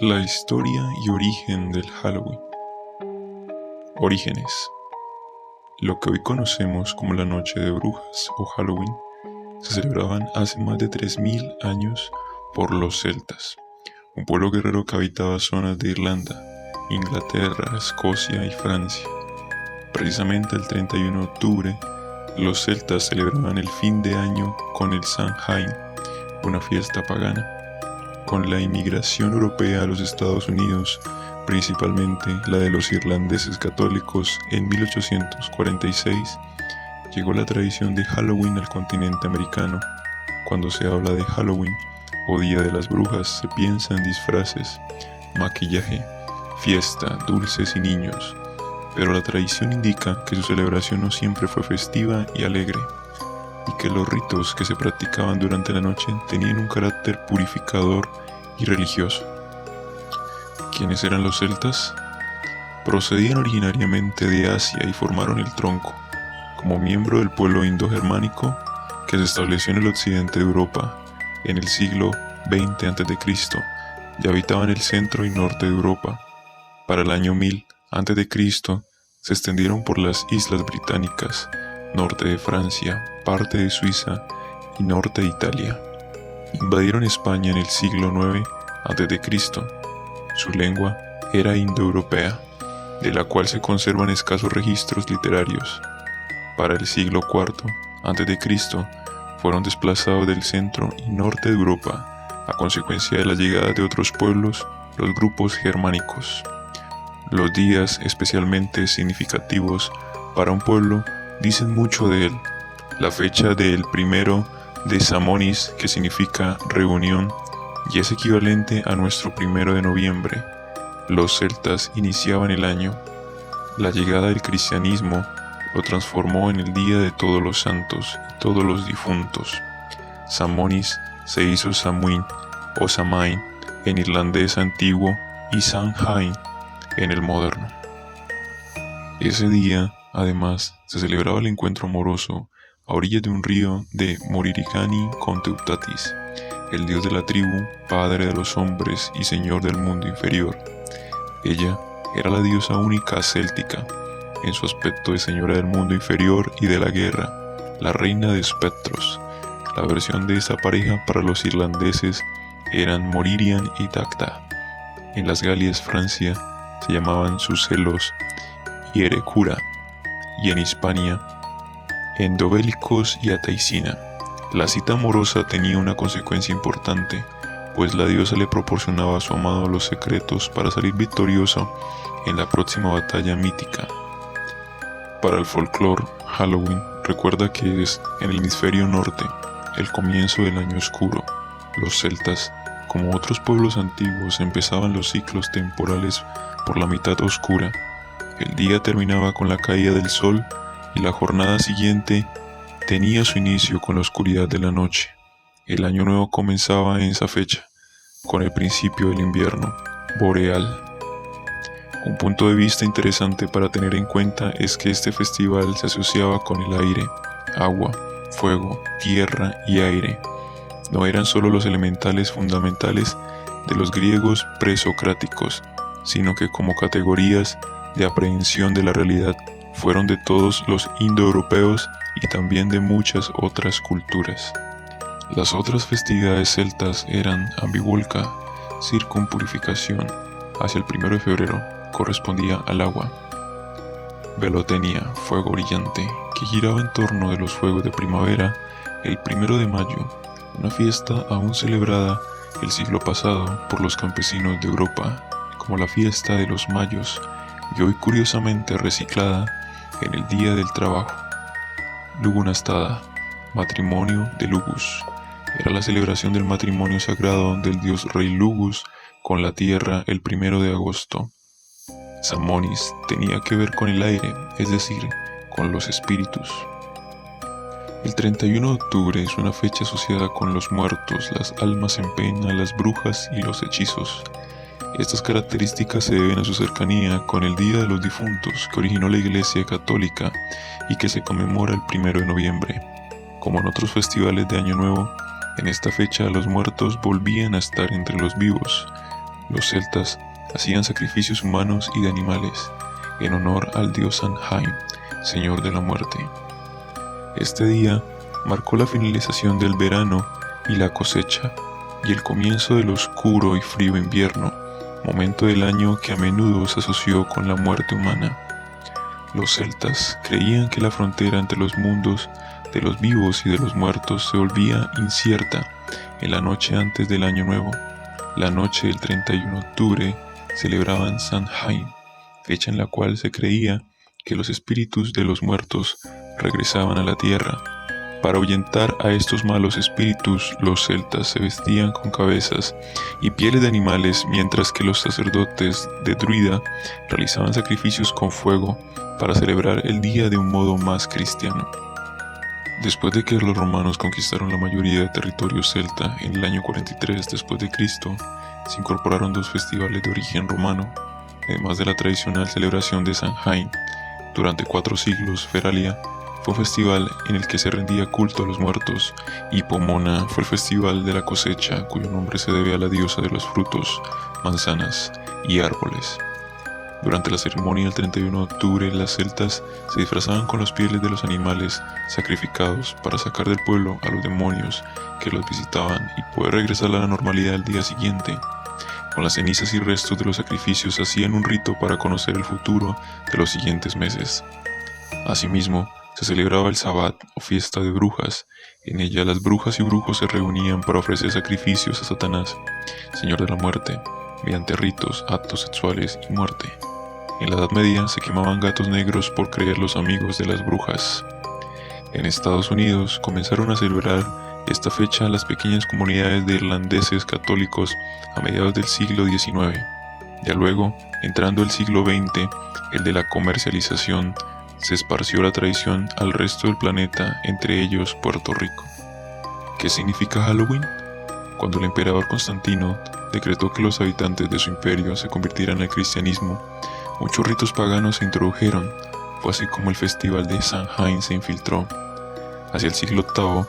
La historia y origen del Halloween. Orígenes. Lo que hoy conocemos como la Noche de Brujas o Halloween se celebraban hace más de 3000 años por los celtas, un pueblo guerrero que habitaba zonas de Irlanda, Inglaterra, Escocia y Francia. Precisamente el 31 de octubre, los celtas celebraban el fin de año con el Samhain, una fiesta pagana. Con la inmigración europea a los Estados Unidos, principalmente la de los irlandeses católicos en 1846, llegó la tradición de Halloween al continente americano. Cuando se habla de Halloween o Día de las Brujas, se piensa en disfraces, maquillaje, fiesta, dulces y niños, pero la tradición indica que su celebración no siempre fue festiva y alegre, y que los ritos que se practicaban durante la noche tenían un carácter purificador y religioso. ¿Quiénes eran los celtas? Procedían originariamente de Asia y formaron el tronco, como miembro del pueblo indogermánico que se estableció en el occidente de Europa en el siglo XX a.C. y habitaban el centro y norte de Europa. Para el año 1000 a.C. se extendieron por las islas británicas, norte de Francia, parte de Suiza y norte de Italia. Invadieron España en el siglo IX a.C. Su lengua era indoeuropea, de la cual se conservan escasos registros literarios. Para el siglo IV a.C. fueron desplazados del centro y norte de Europa a consecuencia de la llegada de otros pueblos, los grupos germánicos. Los días especialmente significativos para un pueblo dicen mucho de él. La fecha del 1 de Samonis, que significa reunión, y es equivalente a nuestro 1 de noviembre. Los celtas iniciaban el año. La llegada del cristianismo lo transformó en el Día de Todos los Santos y Todos los Difuntos. Samonis se hizo Samhain o Samain en irlandés antiguo y Samhain en el moderno. Ese día, además, se celebraba el encuentro amoroso a orillas de un río de Moririgani con Teutatis, el dios de la tribu, padre de los hombres y señor del mundo inferior. Ella era la diosa única céltica, en su aspecto de señora del mundo inferior y de la guerra, la reina de espectros. La versión de esta pareja para los irlandeses eran Moririan y Dagda. En las Galias, Francia, se llamaban Sucelos y Erecura, y en Hispania, Endobélicos y Ataicina. La cita amorosa tenía una consecuencia importante, pues la diosa le proporcionaba a su amado los secretos para salir victorioso en la próxima batalla mítica. Para el folclore, Halloween recuerda que es en el hemisferio norte, el comienzo del año oscuro. Los celtas, como otros pueblos antiguos, empezaban los ciclos temporales por la mitad oscura. El día terminaba con la caída del sol y la jornada siguiente tenía su inicio con la oscuridad de la noche. El año nuevo comenzaba en esa fecha, con el principio del invierno boreal. Un punto de vista interesante para tener en cuenta es que este festival se asociaba con el aire, agua, fuego, tierra y aire. No eran solo los elementales fundamentales de los griegos presocráticos, sino que como categorías de aprehensión de la realidad fueron de todos los indoeuropeos y también de muchas otras culturas. Las otras festividades celtas eran Ambivolca, circunpurificación, hacia el 1 de febrero, correspondía al agua. Velotenia, fuego brillante, que giraba en torno de los fuegos de primavera, el 1 de mayo, una fiesta aún celebrada el siglo pasado por los campesinos de Europa, como la fiesta de los mayos, y hoy curiosamente reciclada en el Día del Trabajo. Lugunastada, matrimonio de Lugus, era la celebración del matrimonio sagrado del dios rey Lugus con la tierra el 1 de agosto. Samonis tenía que ver con el aire, es decir, con los espíritus. El 31 de octubre es una fecha asociada con los muertos, las almas en pena, las brujas y los hechizos. Estas características se deben a su cercanía con el Día de los Difuntos que originó la Iglesia Católica y que se conmemora el 1 de noviembre. Como en otros festivales de Año Nuevo, en esta fecha los muertos volvían a estar entre los vivos. los celtas hacían sacrificios humanos y de animales en honor al dios Samhain, señor de la muerte. Este día marcó la finalización del verano y la cosecha, y el comienzo del oscuro y frío invierno, momento del año que a menudo se asoció con la muerte humana. Los celtas creían que la frontera entre los mundos de los vivos y de los muertos se volvía incierta en la noche antes del Año Nuevo. La noche del 31 de octubre celebraban Samhain, fecha en la cual se creía que los espíritus de los muertos regresaban a la tierra. Para ahuyentar a estos malos espíritus, los celtas se vestían con cabezas y pieles de animales, mientras que los sacerdotes de Druida realizaban sacrificios con fuego para celebrar el día de un modo más cristiano. Después de que los romanos conquistaron la mayoría de territorio celta en el año 43 después de Cristo, se incorporaron dos festivales de origen romano, además de la tradicional celebración de Samhain. Durante 4 siglos, Feralia fue un festival en el que se rendía culto a los muertos, y Pomona fue el festival de la cosecha, cuyo nombre se debe a la diosa de los frutos, manzanas y árboles. Durante la ceremonia del 31 de octubre, las celtas se disfrazaban con las pieles de los animales sacrificados para sacar del pueblo a los demonios que los visitaban y poder regresar a la normalidad al día siguiente. Con las cenizas y restos de los sacrificios hacían un rito para conocer el futuro de los siguientes meses. Asimismo, se celebraba el Sabbat o fiesta de brujas. En ella las brujas y brujos se reunían para ofrecer sacrificios a Satanás, señor de la muerte, mediante ritos, actos sexuales y muerte. En la Edad Media se quemaban gatos negros por creer los amigos de las brujas. En Estados Unidos comenzaron a celebrar esta fecha las pequeñas comunidades de irlandeses católicos a mediados del siglo XIX. Ya luego, entrando el siglo XX, el de la comercialización, se esparció la tradición al resto del planeta, entre ellos Puerto Rico. ¿Qué significa Halloween? Cuando el emperador Constantino decretó que los habitantes de su imperio se convirtieran al cristianismo, muchos ritos paganos se introdujeron. Fue así como el festival de Samhain se infiltró. Hacia el siglo VIII,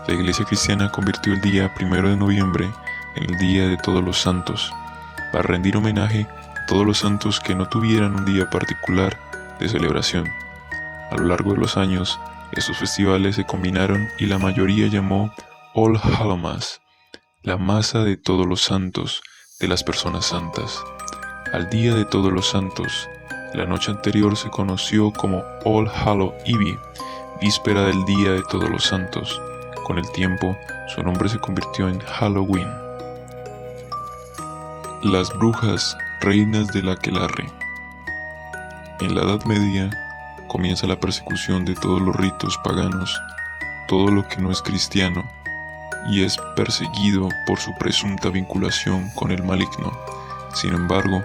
la iglesia cristiana convirtió el día 1 de noviembre en el Día de Todos los Santos, para rendir homenaje a todos los santos que no tuvieran un día particular de celebración. A lo largo de los años, estos festivales se combinaron y la mayoría llamó All Hallowmas, la masa de todos los santos de las personas santas. Al Día de Todos los Santos, la noche anterior se conoció como All Hallow Eve, víspera del Día de Todos los Santos. Con el tiempo, su nombre se convirtió en Halloween. Las brujas, reinas del aquelarre. En la Edad Media, comienza la persecución de todos los ritos paganos, todo lo que no es cristiano, y es perseguido por su presunta vinculación con el maligno. Sin embargo,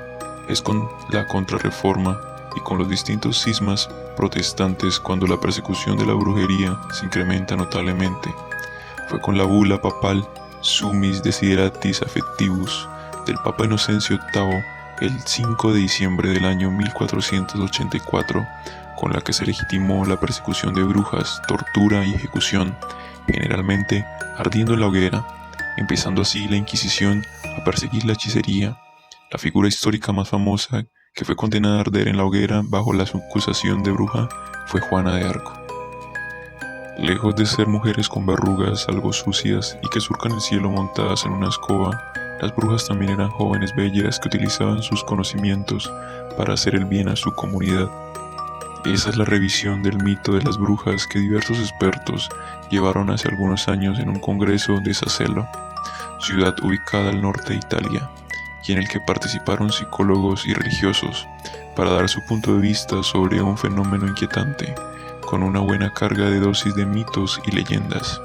es con la Contrarreforma y con los distintos cismas protestantes cuando la persecución de la brujería se incrementa notablemente. Fue con la bula papal Summis Desideratis Affectivus del Papa Inocencio VIII el 5 de diciembre del año 1484, con la que se legitimó la persecución de brujas, tortura y ejecución, generalmente ardiendo en la hoguera, empezando así la Inquisición a perseguir la hechicería. La figura histórica más famosa que fue condenada a arder en la hoguera bajo la acusación de bruja fue Juana de Arco. Lejos de ser mujeres con verrugas algo sucias y que surcan el cielo montadas en una escoba, las brujas también eran jóvenes bellas que utilizaban sus conocimientos para hacer el bien a su comunidad. Esa es la revisión del mito de las brujas que diversos expertos llevaron hace algunos años en un congreso de Sassello, ciudad ubicada al norte de Italia, y en el que participaron psicólogos y religiosos para dar su punto de vista sobre un fenómeno inquietante, con una buena carga de dosis de mitos y leyendas.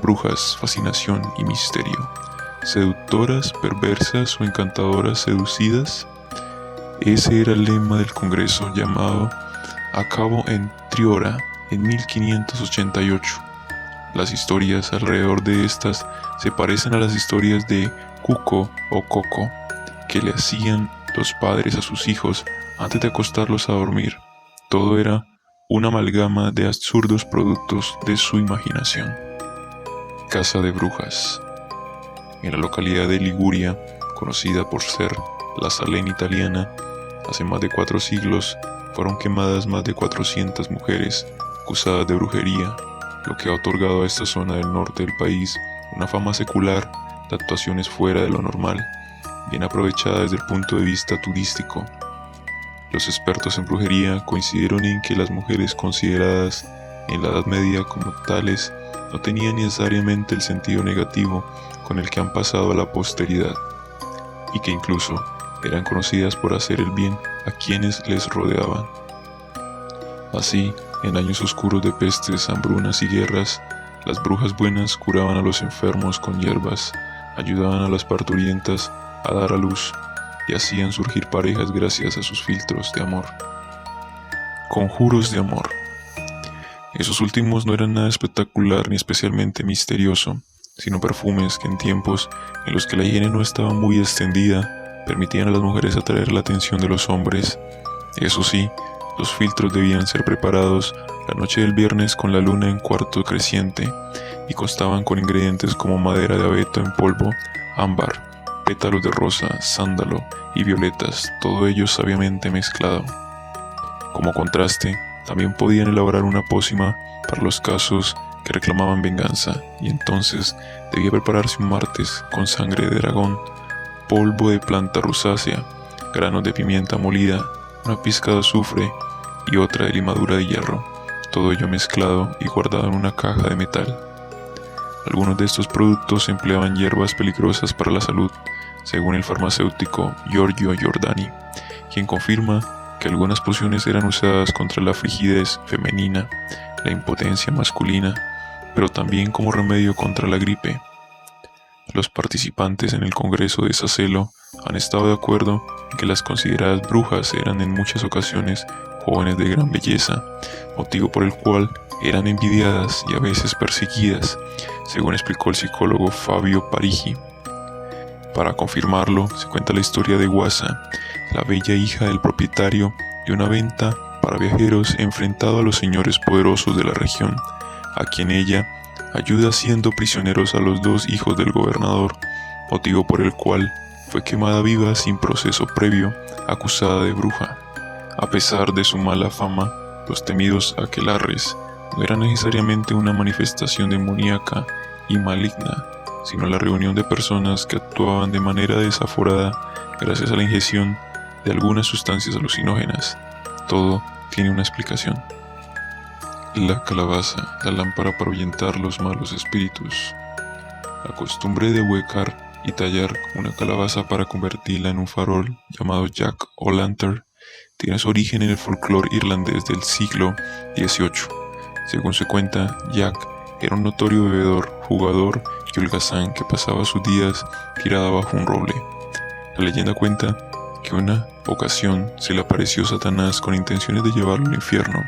Brujas, fascinación y misterio. ¿Seductoras, perversas o encantadoras seducidas? Ese era el lema del congreso llamado a cabo en Triora en 1588. Las historias alrededor de estas se parecen a las historias de Cuco o Coco que le hacían los padres a sus hijos antes de acostarlos a dormir. Todo era una amalgama de absurdos productos de su imaginación. Casa de brujas. En la localidad de Liguria, conocida por ser la Salén italiana, hace más de 4 siglos fueron quemadas más de 400 mujeres acusadas de brujería, lo que ha otorgado a esta zona del norte del país una fama secular de actuaciones fuera de lo normal, bien aprovechada desde el punto de vista turístico. Los expertos en brujería coincidieron en que las mujeres consideradas en la Edad Media como tales no tenían necesariamente el sentido negativo con el que han pasado a la posteridad, y que incluso eran conocidas por hacer el bien a quienes les rodeaban. Así, en años oscuros de pestes, hambrunas y guerras, las brujas buenas curaban a los enfermos con hierbas, ayudaban a las parturientas a dar a luz y hacían surgir parejas gracias a sus filtros de amor. Conjuros de amor. Esos últimos no eran nada espectacular ni especialmente misterioso, sino perfumes que en tiempos en los que la higiene no estaba muy extendida, permitían a las mujeres atraer la atención de los hombres. Eso sí, los filtros debían ser preparados la noche del viernes con la luna en cuarto creciente y constaban con ingredientes como madera de abeto en polvo, ámbar, pétalos de rosa, sándalo y violetas, todo ello sabiamente mezclado. Como contraste, también podían elaborar una pócima para los casos que reclamaban venganza, y entonces debía prepararse un martes con sangre de dragón, polvo de planta rosácea, granos de pimienta molida, una pizca de azufre y otra de limadura de hierro, todo ello mezclado y guardado en una caja de metal. Algunos de estos productos empleaban hierbas peligrosas para la salud, según el farmacéutico Giorgio Giordani, quien confirma que algunas pociones eran usadas contra la frigidez femenina, la impotencia masculina, pero también como remedio contra la gripe. Los participantes en el Congreso de Sacelo han estado de acuerdo en que las consideradas brujas eran en muchas ocasiones jóvenes de gran belleza, motivo por el cual eran envidiadas y a veces perseguidas, según explicó el psicólogo Fabio Parigi. Para confirmarlo, se cuenta la historia de Guasa, la bella hija del propietario de una venta para viajeros enfrentado a los señores poderosos de la región, a quien ella ayuda siendo prisioneros a los 2 hijos del gobernador, motivo por el cual fue quemada viva sin proceso previo, acusada de bruja. A pesar de su mala fama, los temidos aquelarres no eran necesariamente una manifestación demoníaca y maligna, sino la reunión de personas que actuaban de manera desaforada gracias a la ingestión de algunas sustancias alucinógenas. Todo tiene una explicación. La calabaza, la lámpara para ahuyentar los malos espíritus. La costumbre de huecar y tallar una calabaza para convertirla en un farol llamado jack o lantern tiene su origen en el folclore irlandés del siglo XVIII. Según se cuenta, Jack era un notorio bebedor, jugador y holgazán que pasaba sus días tirado bajo un roble. La leyenda cuenta que una ocasión se le apareció Satanás con intenciones de llevarlo al infierno.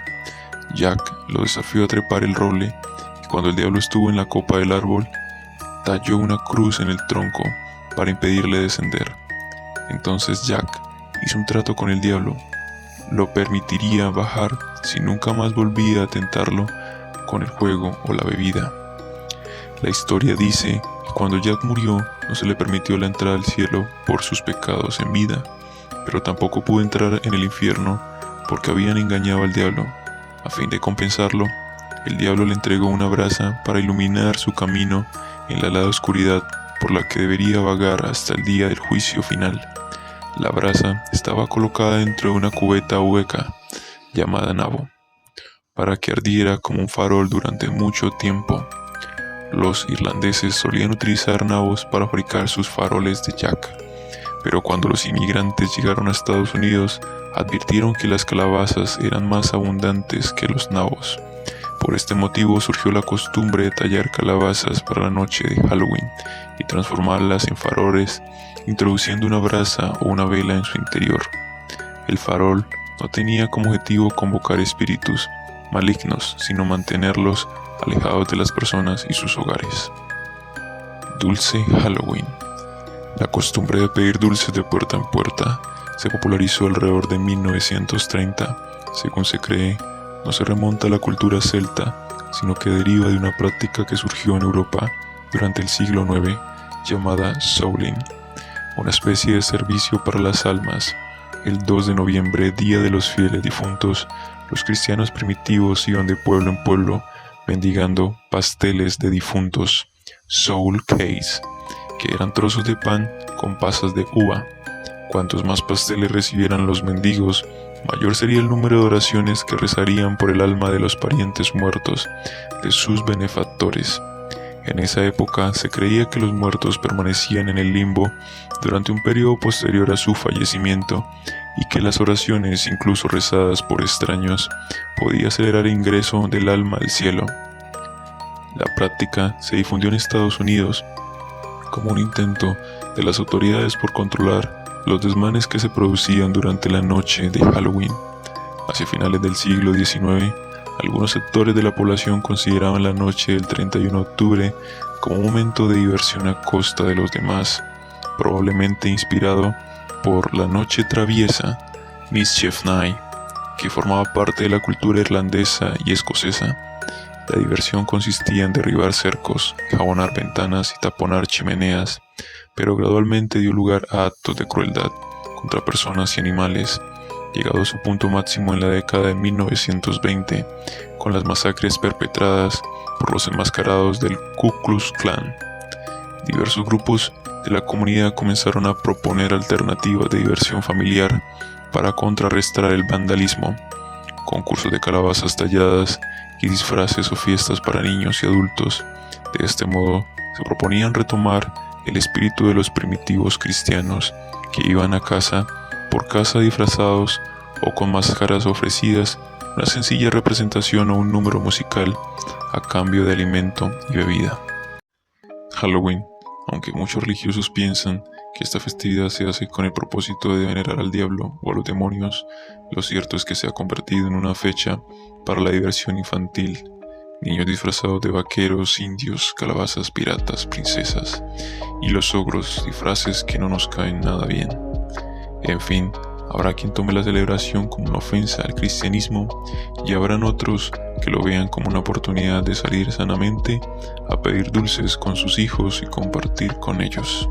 Jack lo desafió a trepar el roble y cuando el diablo estuvo en la copa del árbol, talló una cruz en el tronco para impedirle descender. Entonces Jack hizo un trato con el diablo. Lo permitiría bajar si nunca más volvía a tentarlo con el juego o la bebida. La historia dice que cuando Jack murió no se le permitió la entrada al cielo por sus pecados en vida, pero tampoco pudo entrar en el infierno porque habían engañado al diablo. A fin de compensarlo, el diablo le entregó una brasa para iluminar su camino en la helada oscuridad por la que debería vagar hasta el día del juicio final. La brasa estaba colocada dentro de una cubeta hueca llamada nabo, para que ardiera como un farol durante mucho tiempo. Los irlandeses solían utilizar nabos para fabricar sus faroles de Jack, pero cuando los inmigrantes llegaron a Estados Unidos, advirtieron que las calabazas eran más abundantes que los nabos. Por este motivo surgió la costumbre de tallar calabazas para la noche de Halloween y transformarlas en faroles, introduciendo una brasa o una vela en su interior. El farol no tenía como objetivo convocar espíritus malignos, sino mantenerlos alejados de las personas y sus hogares. Dulce Halloween. La costumbre de pedir dulces de puerta en puerta se popularizó alrededor de 1930. Según se cree, no se remonta a la cultura celta, sino que deriva de una práctica que surgió en Europa durante el siglo IX, llamada Samhain. una especie de servicio para las almas. El 2 de noviembre, Día de los Fieles Difuntos, los cristianos primitivos iban de pueblo en pueblo mendigando pasteles de difuntos, soul cakes, que eran trozos de pan con pasas de uva. Cuantos más pasteles recibieran los mendigos, mayor sería el número de oraciones que rezarían por el alma de los parientes muertos de sus benefactores. En esa época se creía que los muertos permanecían en el limbo durante un periodo posterior a su fallecimiento y que las oraciones, incluso rezadas por extraños, podía acelerar el ingreso del alma al cielo. La práctica se difundió en Estados Unidos como un intento de las autoridades por controlar los desmanes que se producían durante la noche de Halloween. Hacia finales del siglo XIX, algunos sectores de la población consideraban la noche del 31 de octubre como un momento de diversión a costa de los demás, probablemente inspirado por la noche traviesa, Mischief Night, que formaba parte de la cultura irlandesa y escocesa. La diversión consistía en derribar cercos, jabonar ventanas y taponar chimeneas, pero gradualmente dio lugar a actos de crueldad contra personas y animales, llegado a su punto máximo en la década de 1920, con las masacres perpetradas por los enmascarados del Ku Klux Klan. Diversos grupos de la comunidad comenzaron a proponer alternativas de diversión familiar para contrarrestar el vandalismo, concursos de calabazas talladas y disfraces o fiestas para niños y adultos. De este modo, se proponían retomar el espíritu de los primitivos cristianos que iban a casa por casa disfrazados o con máscaras ofrecidas, una sencilla representación o un número musical a cambio de alimento y bebida. Halloween, aunque muchos religiosos piensan que esta festividad se hace con el propósito de venerar al diablo o a los demonios, lo cierto es que se ha convertido en una fecha para la diversión infantil. Niños disfrazados de vaqueros, indios, calabazas, piratas, princesas y los ogros, disfraces que no nos caen nada bien. En fin, habrá quien tome la celebración como una ofensa al cristianismo y habrán otros que lo vean como una oportunidad de salir sanamente a pedir dulces con sus hijos y compartir con ellos.